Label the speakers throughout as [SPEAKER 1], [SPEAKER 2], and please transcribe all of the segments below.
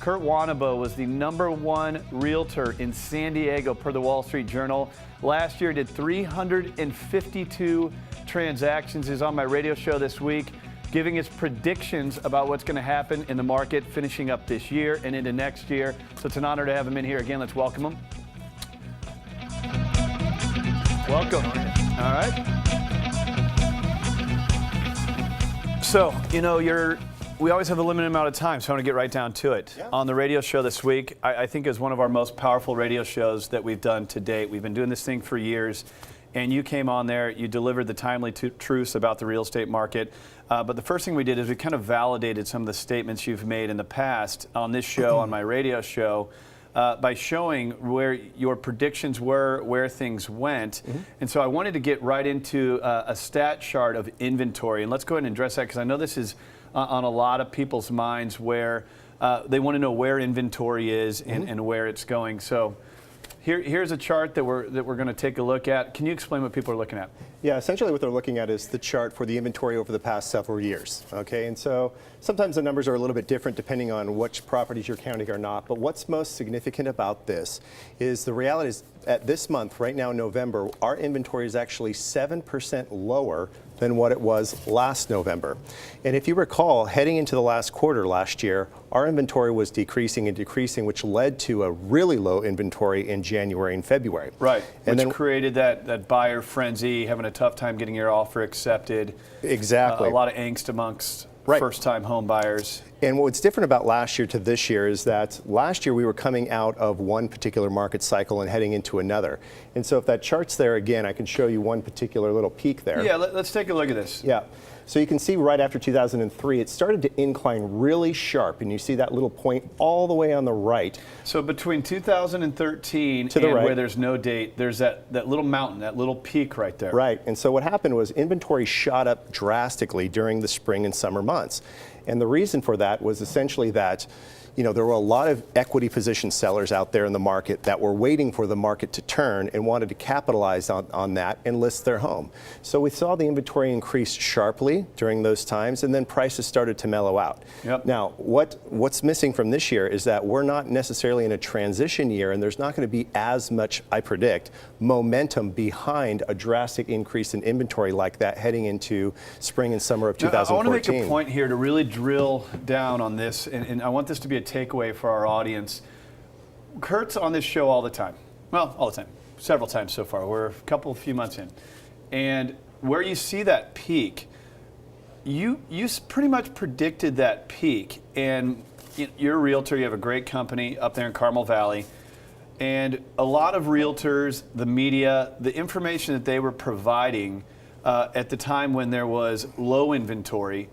[SPEAKER 1] Kurt Wannebo was the #1 realtor in San Diego per the Wall Street Journal. Last year did 352 transactions. He's on my radio show this week, giving his predictions about what's going to happen in the market finishing up this year and into next year. So it's an honor to have him in here again. Let's welcome him. Welcome. All right. So, you know, we always have a limited amount of time, so I want to get right down to it. Yeah. On the radio show this week, I think is one of our most powerful radio shows that we've done to date. We've been doing this thing for years, and you came on there, you delivered the timely truths about the real estate market. But the first thing we did is we kind of validated some of the statements you've made in the past on this show, on my radio show, by showing where your predictions were, where things went. And so I wanted to get right into a stat chart of inventory. And let's go ahead and address that, because I know this is on a lot of people's minds, where they want to know where inventory is and where it's going. So here's a chart that we're going to take a look at. Can you explain what people are looking at?
[SPEAKER 2] Yeah, essentially what they're looking at is the chart for the inventory over the past several years. Okay, and so sometimes the numbers are a little bit different depending on which properties you're counting or not. But what's most significant about this is the reality is at this month, right now in November, our inventory is actually 7% lower than what it was last November. And if you recall, heading into the last quarter last year, our inventory was decreasing and decreasing, which led to a really low inventory in January and February.
[SPEAKER 1] Right, and which created that buyer frenzy, having a tough time getting your offer accepted.
[SPEAKER 2] Exactly.
[SPEAKER 1] A lot of angst amongst first-time home buyers.
[SPEAKER 2] And what's different about last year to this year is that last year we were coming out of one particular market cycle and heading into another. And so if that chart's there again, I can show you one particular little peak there.
[SPEAKER 1] Yeah, let's take a look at this.
[SPEAKER 2] Yeah. So you can see right after 2003, it started to incline really sharp, and you see that little point all the way on the right.
[SPEAKER 1] So between 2013
[SPEAKER 2] to the
[SPEAKER 1] and
[SPEAKER 2] right,
[SPEAKER 1] where there's no date, there's that little mountain, that little peak right there.
[SPEAKER 2] Right, and so what happened was inventory shot up drastically during the spring and summer months. And the reason for that was essentially that, you know, there were a lot of equity position sellers out there in the market that were waiting for the market to turn and wanted to capitalize on that and list their home. So we saw the inventory increase sharply during those times, and then prices started to mellow out.
[SPEAKER 1] Yep.
[SPEAKER 2] Now, what's missing from this year is that we're not necessarily in a transition year, and there's not going to be as much, I predict, momentum behind a drastic increase in inventory like that heading into spring and summer of 2014.
[SPEAKER 1] I want to make a point here to really drill down on this, and I want this to be a takeaway for our audience. Kurt's on this show all the time. Well, all the time. Several times so far. We're a few months in. And where you see that peak, you pretty much predicted that peak. And you're a realtor, you have a great company up there in Carmel Valley. And a lot of realtors, the media, the information that they were providing at the time when there was low inventory,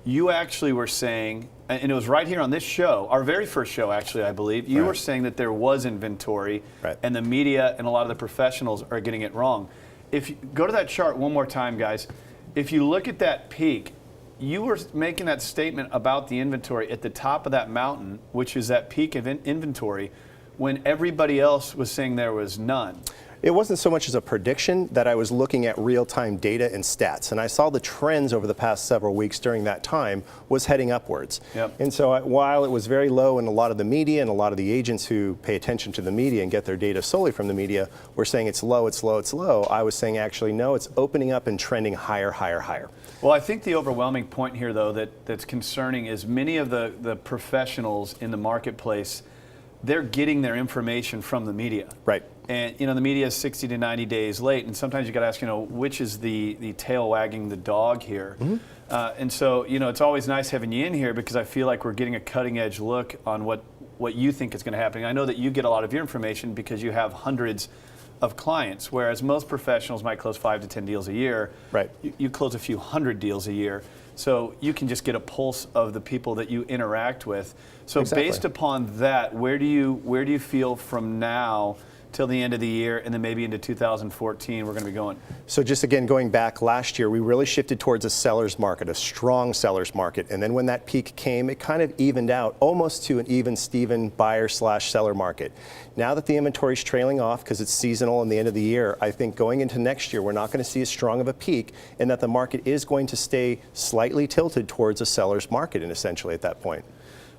[SPEAKER 1] you actually were saying, and it was right here on this show, our very first show actually, I believe, you were saying that there was inventory, and the media and a lot of the professionals are getting it wrong. If you go to that chart one more time, guys, if you look at that peak, you were making that statement about the inventory at the top of that mountain, which is that peak of inventory, when everybody else was saying there was none.
[SPEAKER 2] It wasn't so much as a prediction that I was looking at real-time data and stats, and I saw the trends over the past several weeks during that time was heading upwards.
[SPEAKER 1] Yep.
[SPEAKER 2] And so while it was very low, and a lot of the media and a lot of the agents who pay attention to the media and get their data solely from the media were saying it's low, it's low, it's low, I was saying actually no, it's opening up and trending higher, higher, higher.
[SPEAKER 1] Well, I think the overwhelming point here, though, that's concerning is many of the professionals in the marketplace, they're getting their information from the media.
[SPEAKER 2] Right.
[SPEAKER 1] And, you know, the media is 60 to 90 days late, and sometimes you got to ask, you know, which is the tail wagging the dog here? And so, you know, it's always nice having you in here, because I feel like we're getting a cutting edge look on what you think is going to happen. I know that you get a lot of your information because you have hundreds of clients, whereas most professionals might close 5 to 10 deals a year.
[SPEAKER 2] Right.
[SPEAKER 1] You close a few hundred deals a year. So you can just get a pulse of the people that you interact with. So based upon that, where do you feel from now till the end of the year, and then maybe into 2014 we're going to be going?
[SPEAKER 2] So just again, going back last year, we really shifted towards a seller's market, a strong seller's market. And then when that peak came, it kind of evened out almost to an even Steven buyer/seller market. Now that the inventory is trailing off because it's seasonal in the end of the year, I think going into next year, we're not going to see as strong of a peak, and that the market is going to stay slightly tilted towards a seller's market, and essentially at that point.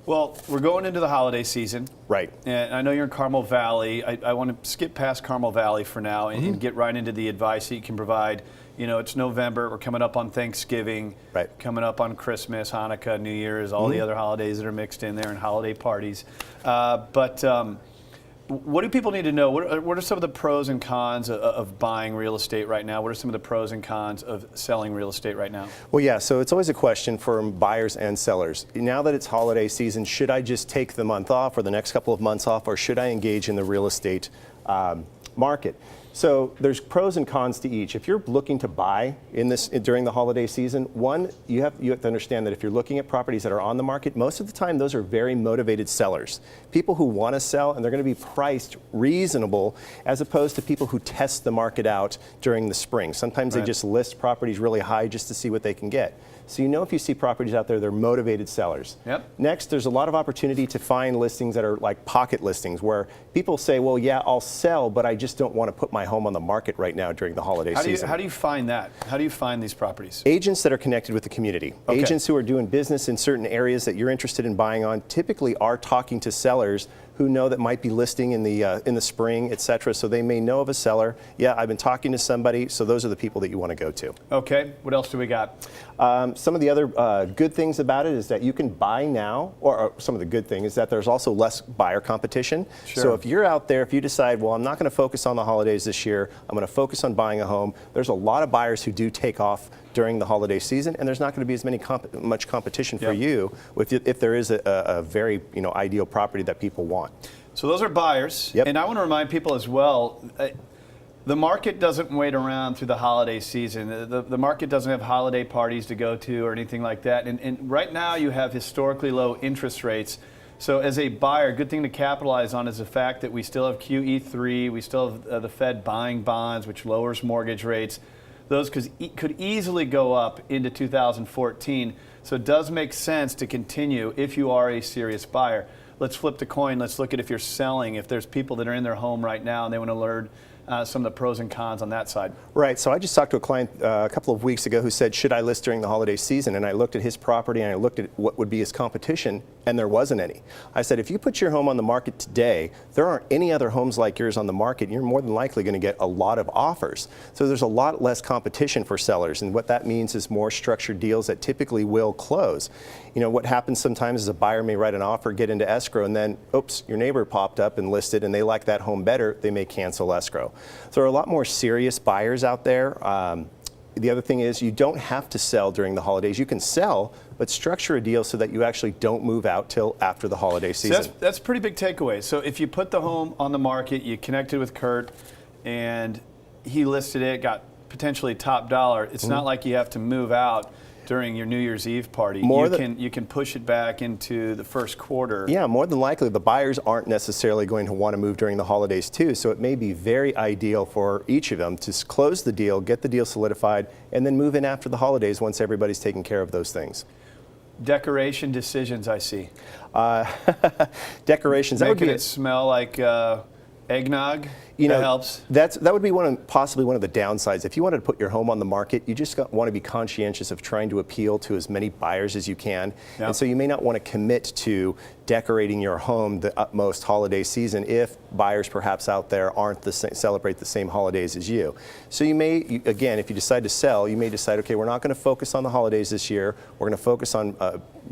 [SPEAKER 1] Well, we're going into the holiday season.
[SPEAKER 2] Right.
[SPEAKER 1] And I know you're in Carmel Valley. I want to skip past Carmel Valley for now and get right into the advice that you can provide. You know, it's November. We're coming up on Thanksgiving.
[SPEAKER 2] Right.
[SPEAKER 1] Coming up on Christmas, Hanukkah, New Year's, all the other holidays that are mixed in there and holiday parties. But what do people need to know? What are some of the pros and cons of buying real estate right now? What are some of the pros and cons of selling real estate right now?
[SPEAKER 2] Well, yeah, so it's always a question for buyers and sellers. Now that it's holiday season, should I just take the month off or the next couple of months off, or should I engage in the real estate market? So there's pros and cons to each. If you're looking to buy during the holiday season, one, you have to understand that if you're looking at properties that are on the market, most of the time those are very motivated sellers. People who want to sell, and they're going to be priced reasonable, as opposed to people who test the market out during the spring. Sometimes they just list properties really high just to see what they can get. So you know, if you see properties out there, they're motivated sellers.
[SPEAKER 1] Yep.
[SPEAKER 2] Next, there's a lot of opportunity to find listings that are like pocket listings, where people say, well, yeah, I'll sell, but I just don't want to put my home on the market right now during the holiday season.
[SPEAKER 1] How do you find that? How do you find these properties?
[SPEAKER 2] Agents that are connected with the community.
[SPEAKER 1] Okay.
[SPEAKER 2] Agents who are doing business in certain areas that you're interested in buying on typically are talking to sellers who know that might be listing in the spring, et cetera. So they may know of a seller. Yeah, I've been talking to somebody. So those are the people that you want to go to.
[SPEAKER 1] Okay. What else do we got?
[SPEAKER 2] Some of the other good things about it is that you can buy now, or some of the good thing is that there's also less buyer competition.
[SPEAKER 1] Sure.
[SPEAKER 2] So if you're out there, if you decide, well, I'm not going to focus on the holidays this year, I'm going to focus on buying a home, there's a lot of buyers who do take off during the holiday season, and there's not going to be as much competition for you if there is a very ideal property that people want.
[SPEAKER 1] So those are buyers.
[SPEAKER 2] Yep.
[SPEAKER 1] And I want to remind people as well, the market doesn't wait around through the holiday season. The market doesn't have holiday parties to go to or anything like that. And right now you have historically low interest rates. So as a buyer, good thing to capitalize on is the fact that we still have QE3, we still have the Fed buying bonds, which lowers mortgage rates. Those could easily go up into 2014. So it does make sense to continue if you are a serious buyer. Let's flip the coin. Let's look at if you're selling, if there's people that are in their home right now and they want to learn some of the pros and cons on that side.
[SPEAKER 2] Right. So I just talked to a client a couple of weeks ago who said, should I list during the holiday season? And I looked at his property and I looked at what would be his competition, and there wasn't any. I said, if you put your home on the market today, there aren't any other homes like yours on the market, and you're more than likely going to get a lot of offers. So there's a lot less competition for sellers, and what that means is more structured deals that typically will close. You know, what happens sometimes is a buyer may write an offer, get into escrow, and then, oops, your neighbor popped up and listed, and they like that home better, they may cancel escrow. So there are a lot more serious buyers out there. The other thing is you don't have to sell during the holidays. You can sell, but structure a deal so that you actually don't move out till after the holiday season.
[SPEAKER 1] So that's a pretty big takeaway. So if you put the home on the market, you connected with Kurt, and he listed it, got potentially top dollar, it's not like you have to move out during your New Year's Eve party. You can push it back into the first quarter.
[SPEAKER 2] Yeah, more than likely the buyers aren't necessarily going to want to move during the holidays too, so it may be very ideal for each of them to close the deal, get the deal solidified, and then move in after the holidays once everybody's taken care of those things.
[SPEAKER 1] Decoration decisions, I see.
[SPEAKER 2] Decorations.
[SPEAKER 1] Making it smell like eggnog. That helps.
[SPEAKER 2] That would be possibly one of the downsides. If you wanted to put your home on the market, you just want to be conscientious of trying to appeal to as many buyers as you can. Yep. And so you may not want to commit to decorating your home the utmost holiday season if buyers perhaps out there aren't celebrate the same holidays as you. So you may, again, if you decide to sell, you may decide, okay, we're not going to focus on the holidays this year. We're going to focus on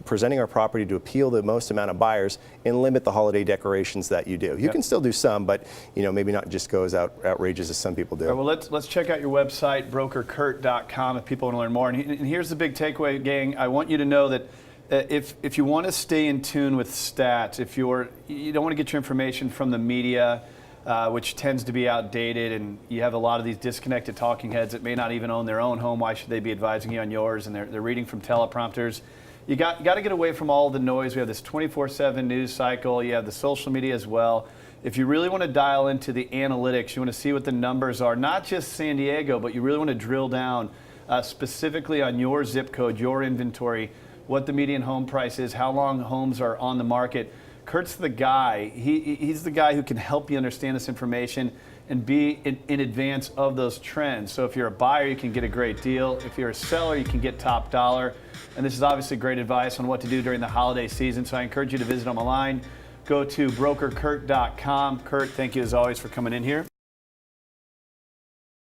[SPEAKER 2] presenting our property to appeal to the most amount of buyers and limit the holiday decorations that you do. You can still do some, but maybe not just go as outrageous as some people do.
[SPEAKER 1] All right, well, let's check out your website, brokerkurt.com, if people want to learn more. And here's the big takeaway, gang. I want you to know that if you want to stay in tune with stats, if you don't want to get your information from the media, which tends to be outdated, and you have a lot of these disconnected talking heads that may not even own their own home, why should they be advising you on yours? And they're reading from teleprompters. You got to get away from all the noise. We have this 24/7 news cycle. You have the social media as well. If you really want to dial into the analytics, you want to see what the numbers are, not just San Diego, but you really want to drill down specifically on your zip code, your inventory, what the median home price is, how long homes are on the market. Kurt's the guy. He's the guy who can help you understand this information. and be in advance of those trends. So if you're a buyer, you can get a great deal. If you're a seller, you can get top dollar. And this is obviously great advice on what to do during the holiday season. So I encourage you to visit them online. Go to brokerkurt.com. Kurt, thank you as always for coming in here.